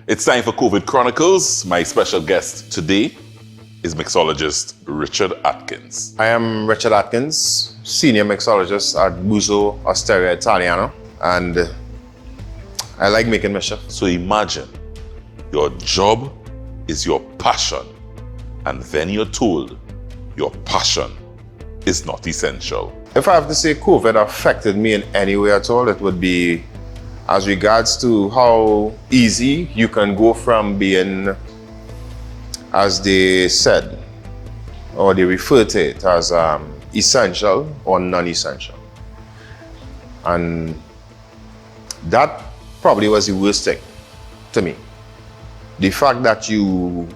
It's time for Covid Chronicles. My special guest today is Mixologist Richard Atkins. I am Richard Atkins, Senior Mixologist at Buzo Osteria Italiano, and I like making mischief. So imagine your job is your passion, and then you're told your passion is not essential. If I have to say COVID affected me in any way at all, it would be as regards to how easy you can go from being, as they said, or they refer to it as essential or non-essential. And that probably was the worst thing to me. The fact that you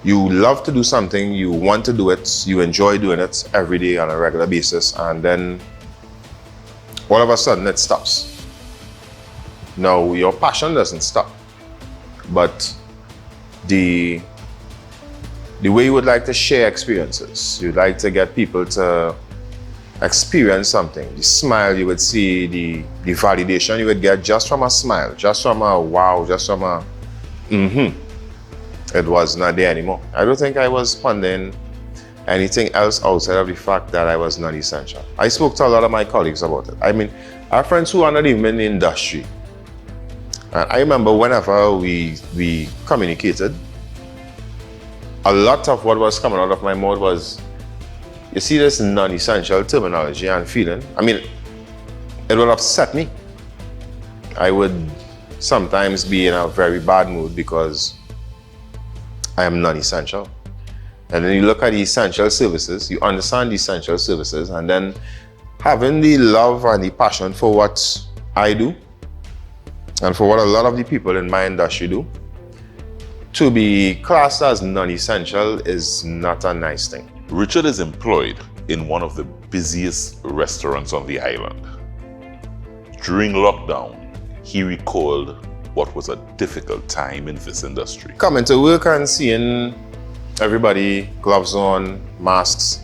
love to do something, you want to do it, you enjoy doing it every day on a regular basis, and then all of a sudden it stops. Now, your passion doesn't stop, but the way you would like to share experiences, you'd like to get people to experience something, the smile you would see, the validation you would get just from a smile, just from a wow, just from a it was not there anymore. I don't think I was pondering anything else outside of the fact that I was non-essential. I spoke to a lot of my colleagues about it. I mean, I have friends who are not even in the industry. And I remember whenever we communicated, a lot of what was coming out of my mouth was, you see this non-essential terminology and feeling. I mean, it would upset me. I would sometimes be in a very bad mood because I am non-essential. And then you look at the essential services, you understand the essential services, and then having the love and the passion for what I do, and for what a lot of the people in my industry do, to be classed as non-essential is not a nice thing. Richard is employed in one of the busiest restaurants on the island. During lockdown, he recalled what was a difficult time in this industry. Coming to work and seeing everybody, gloves on, masks,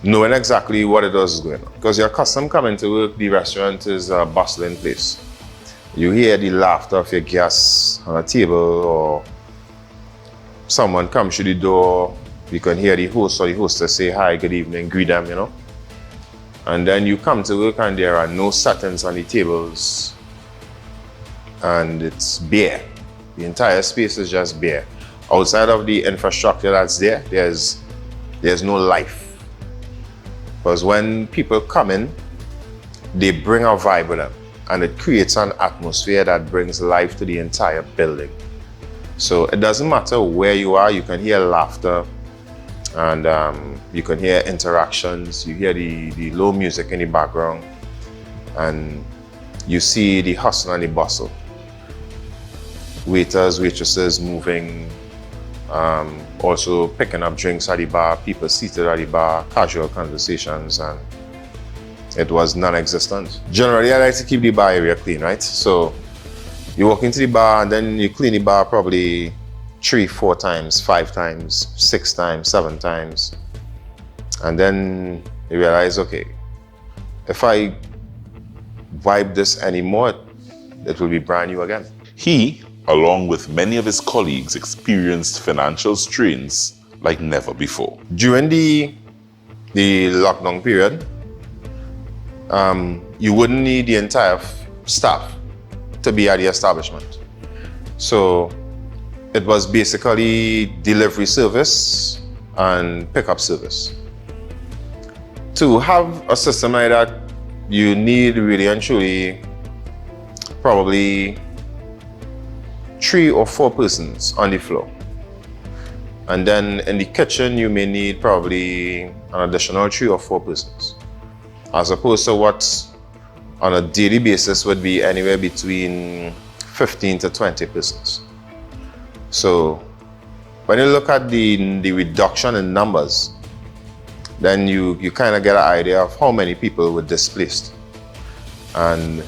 knowing exactly what it was going on. Because you're accustomed coming to work, the restaurant is a bustling place. You hear the laughter of your guests on a table, or someone comes through the door, you can hear the host or the hostess say hi, good evening, greet them, you know. And then you come to work and there are no settings on the tables, and it's bare. The entire space is just bare. Outside of the infrastructure that's there, there's no life. Because when people come in, they bring a vibe with them, and it creates an atmosphere that brings life to the entire building. So it doesn't matter where you are, you can hear laughter, and you can hear interactions, you hear the low music in the background, and you see the hustle and the bustle. Waiters, waitresses moving, also picking up drinks at the bar, people seated at the bar, casual conversations, and it was non-existent. Generally, I like to keep the bar area clean, right? So you walk into the bar and then you clean the bar probably 3, 4 times, 5 times, 6 times, 7 times. And then you realize, okay, if I wipe this anymore, it will be brand new again. He, along with many of his colleagues, experienced financial strains like never before. During the lockdown period, you wouldn't need the entire staff to be at the establishment. So it was basically delivery service and pickup service. To have a system like that, you need really and truly probably 3 or 4 persons on the floor. And then in the kitchen, you may need probably an additional 3 or 4 persons, as opposed to what on a daily basis would be anywhere between 15 to 20 persons. So when you look at the reduction in numbers, then you kind of get an idea of how many people were displaced. And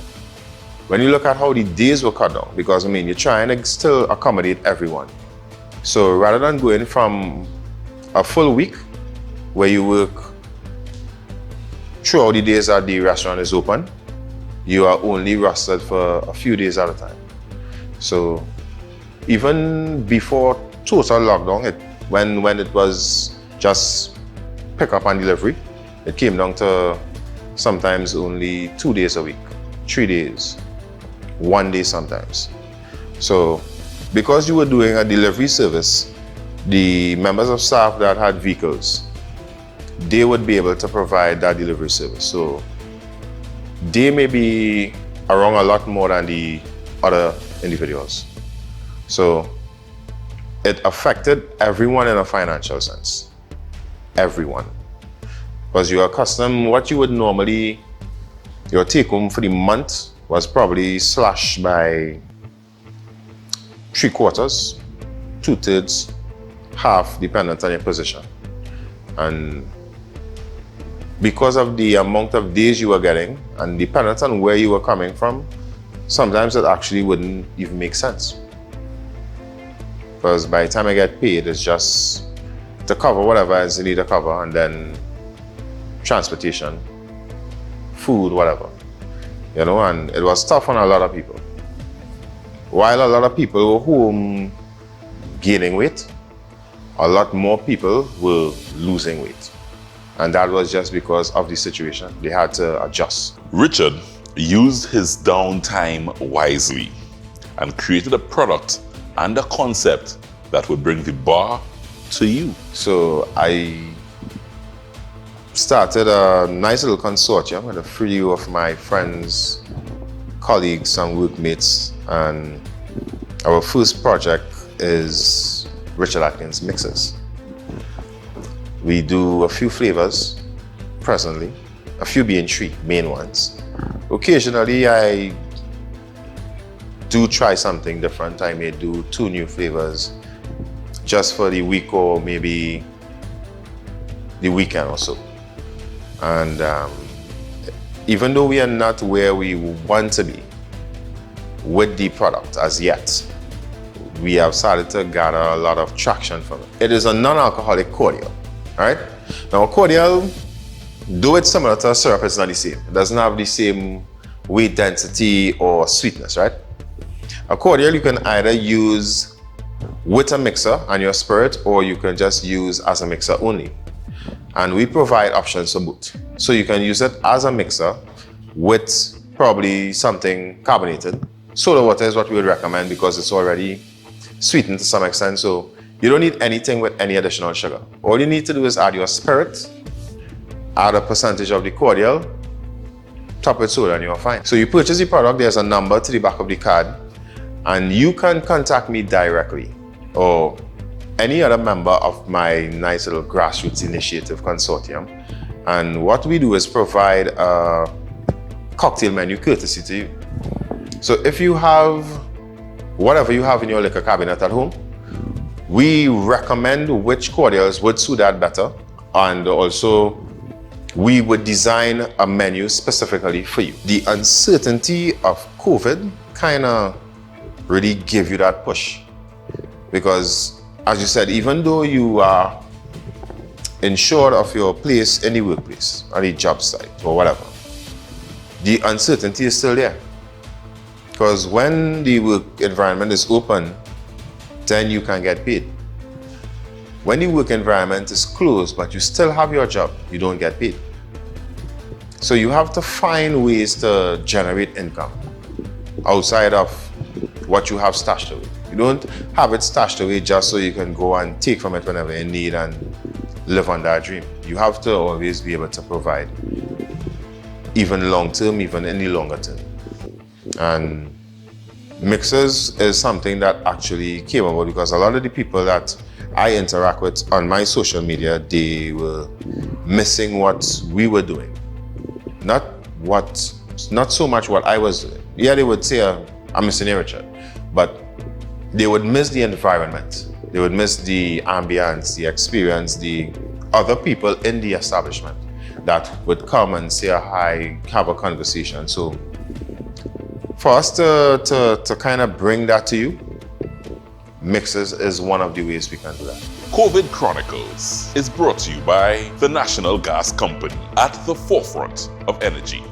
when you look at how the days were cut down, because I mean, you're trying to still accommodate everyone. So rather than going from a full week where you work throughout the days that the restaurant is open, you are only rostered for a few days at a time. So even before total lockdown, when it was just pick up and delivery, it came down to sometimes only 2 days a week, 3 days, 1 day sometimes. So because you were doing a delivery service, the members of staff that had vehicles, they would be able to provide that delivery service. So they may be around a lot more than the other individuals. So it affected everyone in a financial sense. Everyone. Because you're accustomed, what you would normally, your take home for the month was probably slashed by 3/4, 2/3, half, dependent on your position. And because of the amount of days you were getting and dependent on where you were coming from, sometimes it actually wouldn't even make sense. Because by the time I get paid, it's just to cover whatever else you need to cover, and then transportation, food, whatever. You know, and it was tough on a lot of people. While a lot of people were home gaining weight, a lot more people were losing weight. And that was just because of the situation. They had to adjust. Richard used his downtime wisely and created a product and a concept that would bring the bar to you. So I started a nice little consortium with a few of my friends, colleagues, and workmates. And our first project is Richard Atkins Mixes. We do a few flavors presently, a few being 3 main ones. Occasionally, I do try something different. I may do 2 new flavors just for the week or maybe the weekend or so. And even though we are not where we want to be with the product as yet, we have started to gather a lot of traction from it. It is a non-alcoholic cordial, right? Now a cordial, though it's similar to a syrup, it's not the same. It doesn't have the same weight density or sweetness, right? A cordial you can either use with a mixer and your spirit, or you can just use as a mixer only. And we provide options for both. So you can use it as a mixer with probably something carbonated. Soda water is what we would recommend because it's already sweetened to some extent. So you don't need anything with any additional sugar. All you need to do is add your spirit, add a percentage of the cordial, top with soda, and you're fine. So you purchase the product, there's a number to the back of the card, and you can contact me directly or any other member of my nice little grassroots initiative consortium. And what we do is provide a cocktail menu courtesy to you. So if you have whatever you have in your liquor cabinet at home, we recommend which cordials would suit that better. And also we would design a menu specifically for you. The uncertainty of COVID kind of really give you that push. Because as you said, even though you are insured of your place in the workplace, or the job site, or whatever, the uncertainty is still there. Because when the work environment is open, then you can get paid. When the work environment is closed, but you still have your job, you don't get paid. So you have to find ways to generate income outside of what you have stashed away. You don't have it stashed away just so you can go and take from it whenever you need and live on that dream. You have to always be able to provide, even long term, even in the longer term. And mixers is something that actually came about because a lot of the people that I interact with on my social media, they were missing what we were doing. Not so much what I was doing. Yeah, they would say, I'm missing Richard, but they would miss the environment. They would miss the ambience, the experience, the other people in the establishment that would come and say hi, have a conversation. So for us to kind of bring that to you, mixes is one of the ways we can do that. Covid Chronicles is brought to you by the National Gas Company, at the forefront of energy.